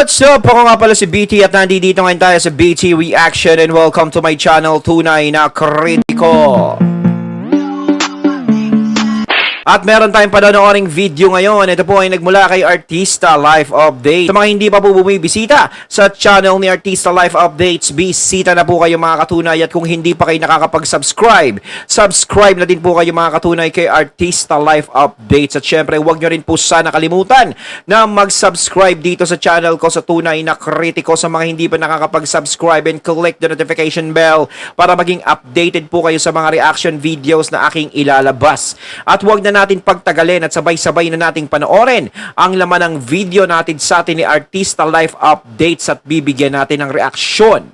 What's up? Ako nga pala si BT at nandito ngayon tayo sa BT Reaction and welcome to my channel, Tunay na Kritiko. At meron tayong panonooring video ngayon. Ito po ay nagmula kay Artista Life Update. Sa mga hindi pa po bumibisita sa channel ni Artista Life Updates, bisita na po kayo mga katunay. At kung hindi pa kayo nakakapag-subscribe, subscribe na din po kayo mga katunay kay Artista Life Updates. At syempre, huwag nyo rin po sana kalimutan na mag-subscribe dito sa channel ko sa Tunay na Kritiko. Sa mga hindi pa nakakapag-subscribe, and click the notification bell para maging updated po kayo sa mga reaction videos na aking ilalabas. At huwag na natin pagtagalin at sabay-sabay na nating panoorin ang laman ng video natin sa atin ni Artista Life Updates at bibigyan natin ng reaksyon.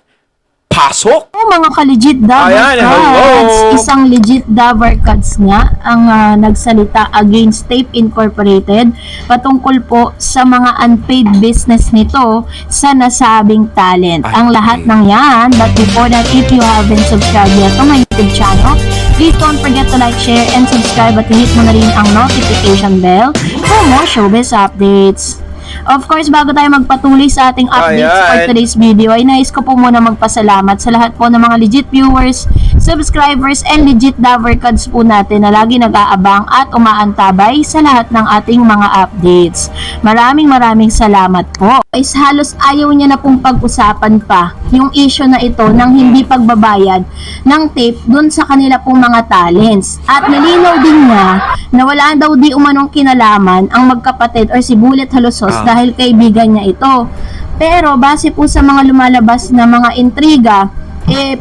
Pasok! Mga ka-legit Dabarkads, isang legit Dabarkads nga ang nagsalita against Tape Incorporated patungkol po sa mga unpaid business nito sa nasabing talent. Ang lahat ng yan, but before that, if you haven't subscribed yet to my YouTube channel, please don't forget to like, share, and subscribe at hit mo na rin ang notification bell for more showbiz updates. Of course, bago tayo magpatuloy sa ating updates for today's video, ay nais ko po muna magpasalamat sa lahat po ng mga legit viewers, subscribers, and legit Dabarkads po natin na lagi nag-aabang at umaantabay sa lahat ng ating mga updates. Maraming salamat po. Is halos ayaw niya na pong pag-usapan pa yung issue na ito ng hindi pagbabayad ng tape dun sa kanila pong mga talents. At nilinaw din niya na wala daw di umanong kinalaman ang magkapatid or si Bullet Halosos dahil kaibigan niya ito. Pero base po sa mga lumalabas na mga intriga,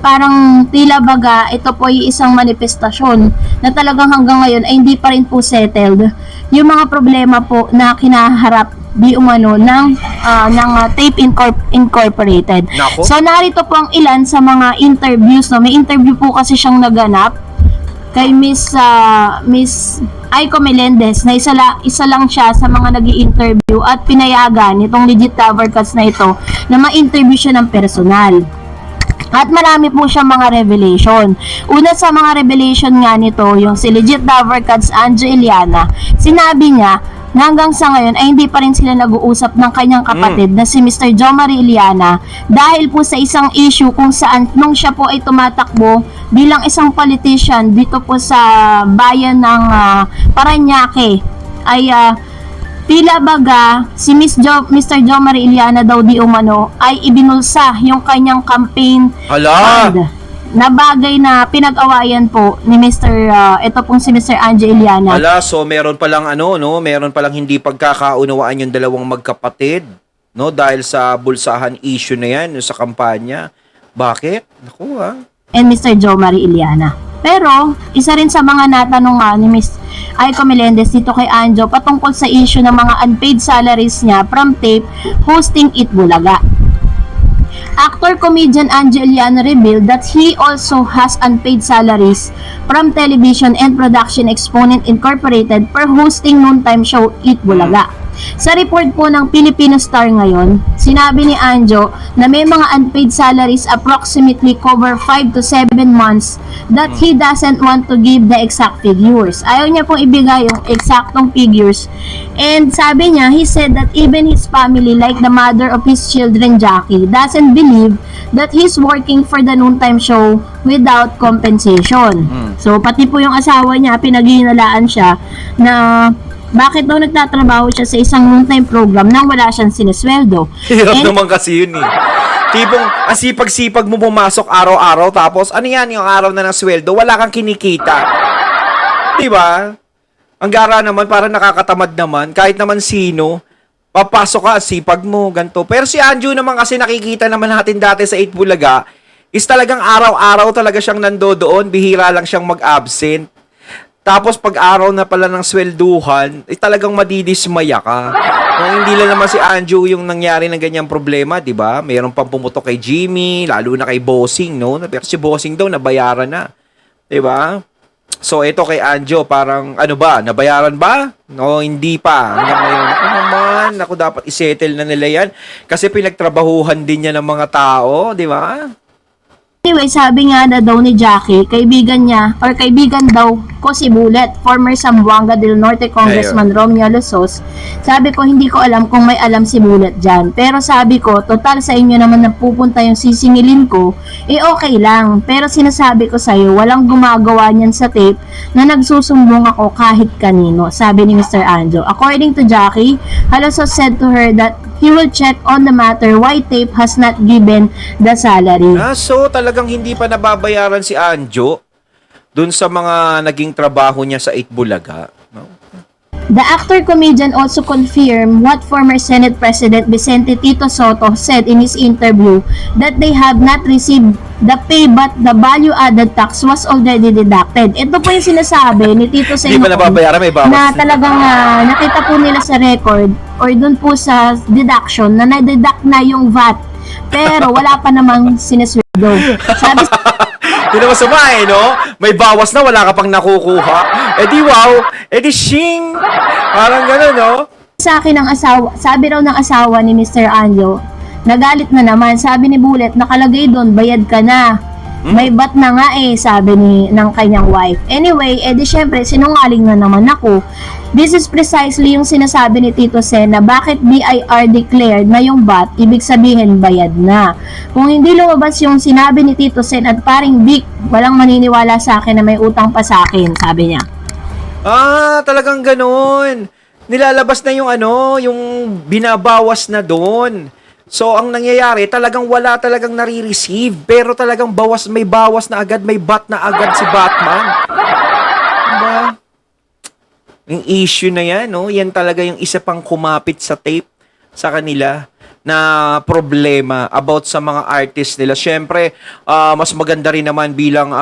parang tila baga ito po ay isang manifestasyon na talagang hanggang ngayon ay hindi pa rin po settled yung mga problema po na kinaharap di umano ng Tape Incorporated. Nako. So narito po ang ilan sa mga interviews, no? May interview po kasi siyang naganap kay Miss Aiko Melendez na isa lang siya sa mga nag-i-interview at pinayagan itong legit Dabarkads na ito na ma-interview siya ng personal. At marami po siyang mga revelation. Una sa mga revelation nga nito, yung si legit Dabarkads Anjo Iliana, sinabi niya na hanggang sa ngayon ay hindi pa rin sila nag-uusap ng kanyang kapatid na si Mr. Jomari Iliana dahil po sa isang issue kung saan nung siya po ay tumatakbo bilang isang politician dito po sa bayan ng Parañaque ay tila baga si Mr. Jomari Iliana daw di umano ay ibinulsa yung kanyang campaign fund na bagay na pinag-awayan po ni ito pong si Mr. Anjo Iliana. So meron palang meron palang hindi pagkakaunawaan yung dalawang magkapatid, no, dahil sa bulsahan issue na yan sa kampanya. Bakit? Naku And Mr. Jomari Iliana. Pero isa rin sa mga natanong ni Miss Aiko Melendez dito kay Anjo patungkol sa issue ng mga unpaid salaries niya from tape hosting It Bulaga. Actor-comedian Anjo Iliana revealed that he also has unpaid salaries from television and production Exponent Incorporated for hosting noontime show It Bulaga. Sa report po ng Filipino Star ngayon, sinabi ni Anjo na may mga unpaid salaries approximately cover 5 to 7 months that he doesn't want to give the exact figures. Ayaw niya pong ibigay yung eksaktong figures. And sabi niya, he said that even his family, like the mother of his children, Jackie, doesn't believe that he's working for the noontime show without compensation. So, pati po yung asawa niya, pinaghihinalaan siya na bakit daw nagtatrabaho siya sa isang noontime program nang wala siyang sinesweldo. Hirap naman kasi yun Tipong asipag-sipag mo pumasok araw-araw tapos ano yan yung araw na ng sweldo, wala kang kinikita. Diba? Ang gara naman, parang nakakatamad naman. Kahit naman sino, papasok ka, sipag mo, ganito. Pero si Anjo naman kasi nakikita naman natin dati sa 8 Bulaga, is talagang araw-araw talaga siyang nandoon, bihira lang siyang mag-absent. Tapos pag araw na pala ng swelduhan, talagang madidismaya ka. Kung hindi lang naman si Anjo yung nangyari ng ganyang problema, di ba? Mayroon pang pumutok kay Jimmy, lalo na kay Bossing, no? Pero si Bossing daw, nabayaran na. Di ba? So, ito kay Anjo, parang, nabayaran ba? No, hindi pa. Hanggang ngayon, ako dapat isettle na nila yan. Kasi pinagtrabahuhan din niya ng mga tao, di ba? Anyway, sabi nga na daw ni Jackie, kaibigan niya, or kaibigan daw ko si Bullet, former Zamboanga del Norte Congressman Romeo Losos. Sabi ko, hindi ko alam kung may alam si Bullet dyan. Pero sabi ko, total sa inyo naman na pupunta yung sisingilin ko, okay lang. Pero sinasabi ko sa'yo, walang gumagawa niyan sa tape na nagsusumbong ako kahit kanino, sabi ni Mr. Anjo. According to Jackie, Losos said to her that he will check on the matter why tape has not given the salary. So talagang hindi pa nababayaran si Anjo dun sa mga naging trabaho niya sa Itbulaga. No? The actor-comedian also confirmed what former Senate President Vicente Tito Soto said in his interview that they have not received the pay but the value-added tax was already deducted. Ito po yung sinasabi ni Tito Soto Hindi pa nababayaran, may bawas. na talagang nakita po nila sa record or dun po sa deduction na na-deduct na yung VAT pero wala pa namang sinesweldo. Sabi Yun ang masama no? May bawas na, wala ka pang nakukuha. Eh di wow, eh di shing! Parang gano'n, no? sa akin ng asawa, sabi raw ng asawa ni Mr. Anjo, nagalit na naman. Sabi ni Bullet, nakalagay doon, bayad ka na. May bat na nga sabi ng kanyang wife. Anyway, di syempre, sinungaling na naman ako. This is precisely yung sinasabi ni Tito Sen na bakit BIR declared na yung bat, ibig sabihin bayad na. Kung hindi lumabas yung sinabi ni Tito Sen at paring Vic, walang maniniwala sa akin na may utang pa sa akin, sabi niya. Talagang gano'n. Nilalabas na yung yung binabawas na doon. So, ang nangyayari, talagang wala talagang nare-receive. Pero talagang may bawas na agad, may bat na agad si Batman. Diba? Yung issue na yan, no? Yan talaga yung isa pang kumapit sa tape sa kanila na problema about sa mga artist nila. Siyempre, mas maganda rin naman bilang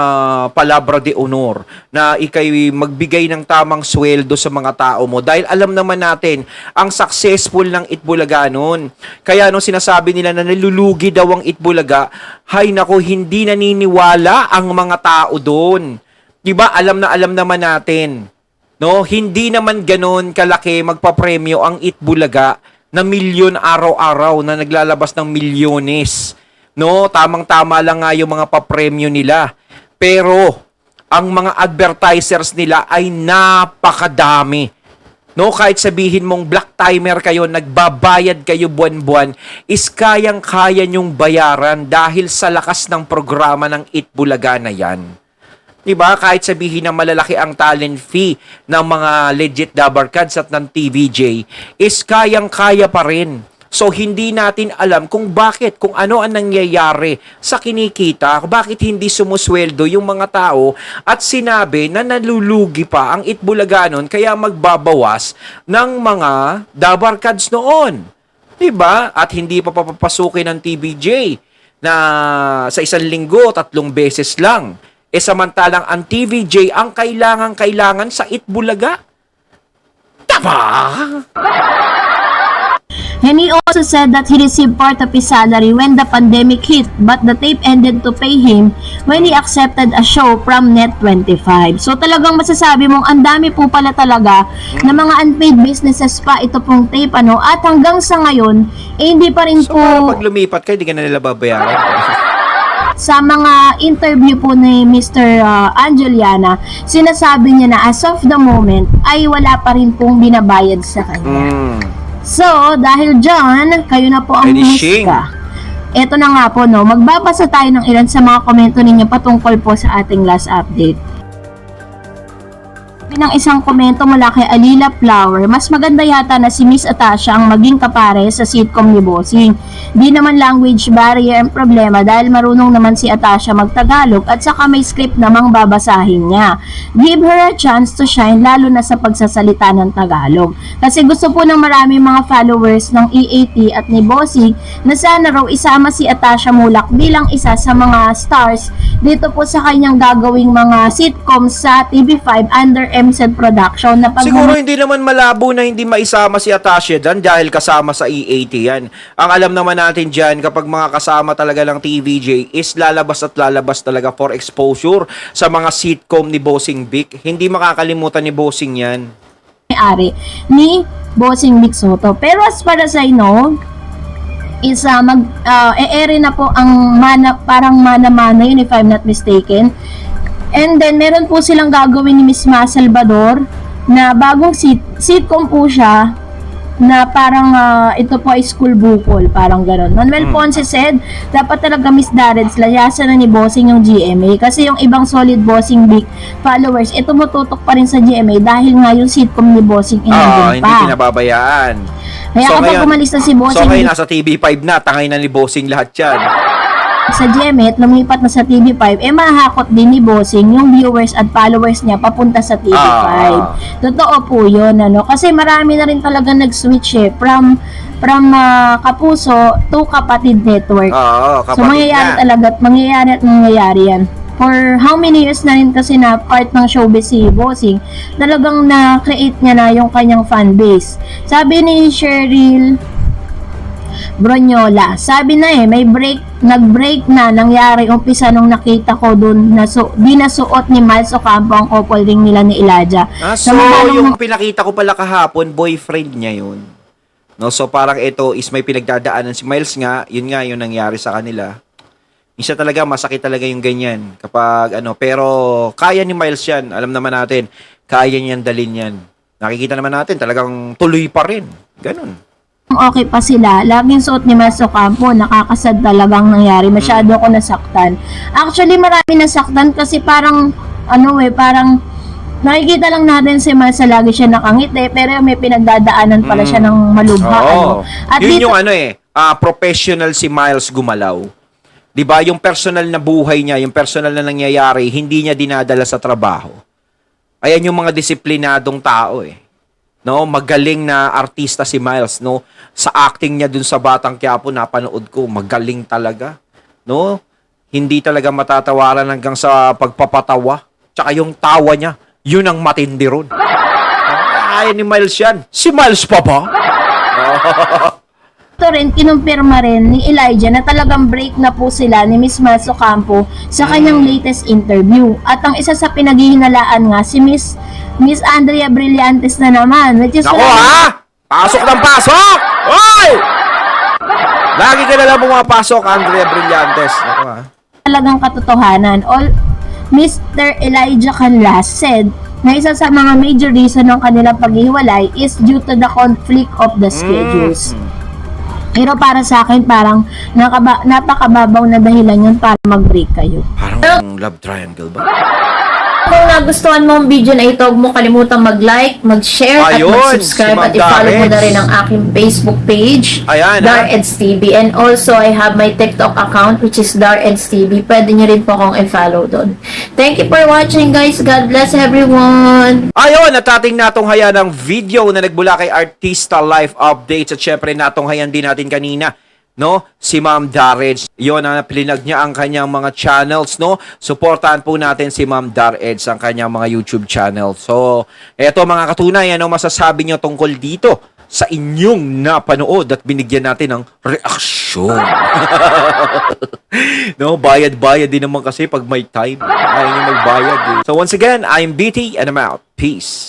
palabra de honor na ikay magbigay ng tamang sweldo sa mga tao mo. Dahil alam naman natin, ang successful ng Itbulaga noon. Kaya sinasabi nila na nalulugi daw ang Itbulaga, hay nako, hindi naniniwala ang mga tao doon. Diba? Alam naman natin. No, hindi naman ganoon kalaki magpapremyo ang Itbulaga na milyon araw-araw na naglalabas ng milyones. No, tamang-tama lang nga yung mga papremyo nila. Pero ang mga advertisers nila ay napakadami. No, kahit sabihin mong black timer kayo, nagbabayad kayo buwan-buwan, is kayang-kaya nyong bayaran dahil sa lakas ng programa ng Itbulaga na yan. Diba? Kahit sabihin na malalaki ang talent fee ng mga legit Dabarkads at ng TVJ, is kayang-kaya pa rin. So, hindi natin alam kung bakit, kung ano ang nangyayari sa kinikita, bakit hindi sumusweldo yung mga tao at sinabi na nalulugi pa ang Itbulaga nun, kaya magbabawas ng mga Dabarkads noon. Diba? At hindi pa papapasukin ng TVJ na sa isang linggo, 3 beses lang. Samantalang ang TVJ ang kailangan sa Itbulaga. Tama! And he also said that he received part of his salary when the pandemic hit, but the tape ended to pay him when he accepted a show from Net25. So talagang masasabi mong ang dami po pala talaga na mga unpaid businesses pa ito pong tape at hanggang sa ngayon hindi pa rin So, po pag lumipat ka, hindi ka na nila babayaran. sa mga interview po ni Mr. Angeliana, sinasabi niya na as of the moment ay wala pa rin pong binabayad sa kanya. So, dahil dyan, kayo na po ang humusga. Ito na nga po, magbabasa tayo ng ilan sa mga komento ninyo patungkol po sa ating last update. Ng isang komento mula kay Alila Flower, mas maganda yata na si Miss Atasha ang maging kapare sa sitcom ni Bossing. Di naman language barrier ang problema dahil marunong naman si Atasha magtagalog at saka may script namang babasahin niya. Give her a chance to shine lalo na sa pagsasalita ng Tagalog. Kasi gusto po ng maraming mga followers ng EAT at ni Bossing na sana raw isama si Atasha Mulak bilang isa sa mga stars dito po sa kanyang gagawing mga sitcoms sa TV5 under MZ Production na Siguro hindi naman malabo na hindi maisama si Atasha dyan dahil kasama sa EAT yan. Ang alam naman natin dyan, kapag mga kasama talaga ng TVJ is lalabas at lalabas talaga for exposure sa mga sitcom ni Bossing Vic. Hindi makakalimutan ni Bossing yan. May-ari ni Bossing Vic Soto. Pero as far as I know, is e-ere na po ang parang mana-mana yun if I'm not mistaken. And then meron po silang gagawin ni Miss Ma Salvador na bagong sitcom po siya na parang ito po ay school bukol, parang gano'n. Manuel Ponce said, dapat talaga Miss Darreds, layasan na ni Bossing yung GMA kasi yung ibang solid Bossing big followers, tumututok pa rin sa GMA dahil nga yung sitcom ni Bossing hindi inandun pa. pinababayaan. Kaya kapag umalis na si Bossing So ngayon nasa TV5 na, tangay na ni Bossing lahat yan. sa GMA at lumipat na sa TV5, mahahakot din ni Bossing yung viewers at followers niya papunta sa TV5. Totoo po yun, ano? Kasi marami na rin talaga nag-switch from Kapuso to Kapatid Network. Oo, kapatid So mangyayari na. talaga at mangyayari yan. For how many years na rin kasi na part ng showbiz si Bossing, talagang na-create niya na yung kanyang fanbase. Sabi ni Cheryl Bronyola, sabi na nag-break na nangyari umpisa nung nakita ko dun na dinasuot ni Miles Ocampo ang couple ring nila ni Elijah. So yung pinakita ko pala kahapon, boyfriend niya yun. No, so parang ito is may pinagdadaanan si Miles nga, yun nga yung nangyari sa kanila. Isa talaga, masakit talaga yung ganyan. Kapag pero kaya ni Miles yan. Alam naman natin, kaya niyan dalin yan. Nakikita naman natin, talagang tuloy pa rin. Ganun. Okay pa sila, laging suot ni Miles Ocampo, nakakasad talagang nangyari. Masyado ako nasaktan. Actually, marami nasaktan kasi parang, parang nakikita lang natin si Miles na lagi siya nakangiti, pero may pinagdadaanan pala siya ng malubha. At yun dito, yung professional si Miles gumalaw. 'Di ba? Yung personal na buhay niya, yung personal na nangyayari, hindi niya dinadala sa trabaho. Ayan yung mga disiplinadong tao No, magaling na artista si Miles, no. Sa acting niya dun sa Batang Quiapo, napanood ko, magaling talaga. No? Hindi talaga matatawaran hanggang sa pagpapatawa. Tsaka yung tawa niya, yun ang matindi ron. Ayan ni Miles yan. Si Miles pa ba? ito rin, kinumpirma rin ni Elijah na talagang break na po sila ni Miss Miles Ocampo sa kanyang latest interview. At ang isa sa pinaghihinalaan nga, si Miss Andrea Brillantes na naman. Which is Nako ha! Pasok ng pasok! Oy! Lagi ka na lang pumapasok, Andrea Brillantes. Nako ha? talagang katotohanan. Mr. Elijah Canlas said na isa sa mga major reason ng kanilang paghihiwalay is due to the conflict of the schedules. Pero para sa akin, parang napakababaw na dahilan yun para mag-break kayo. Parang love triangle ba? Kung nagustuhan mo ang video na ito, huwag mo kalimutang mag-like, mag-share, at Ayun, mag-subscribe. si Ma'am At i-follow mo na Darreds. rin ang aking Facebook page, Ayan, Darreds TV. And also, I have my TikTok account, which is Darreds TV. Pwede nyo rin po akong i-follow doon. Thank you for watching, guys. God bless everyone. Ayun, at ating natunghayan ng video na nagbula kay Artista Life Updates at syempre natunghayan din natin kanina, no? Si Ma'am Darreds. Yun, plinag niya ang kanyang mga channels, no? Suportahan po natin si Ma'am Darreds ang kanyang mga YouTube channel. So, eto mga katunay, ano masasabi niyo tungkol dito sa inyong napanood at binigyan natin ng reaksyon? No, bayad-bayad din naman kasi pag may time. Ayaw niyo magbayad. So once again, I'm BT and I'm out. Peace.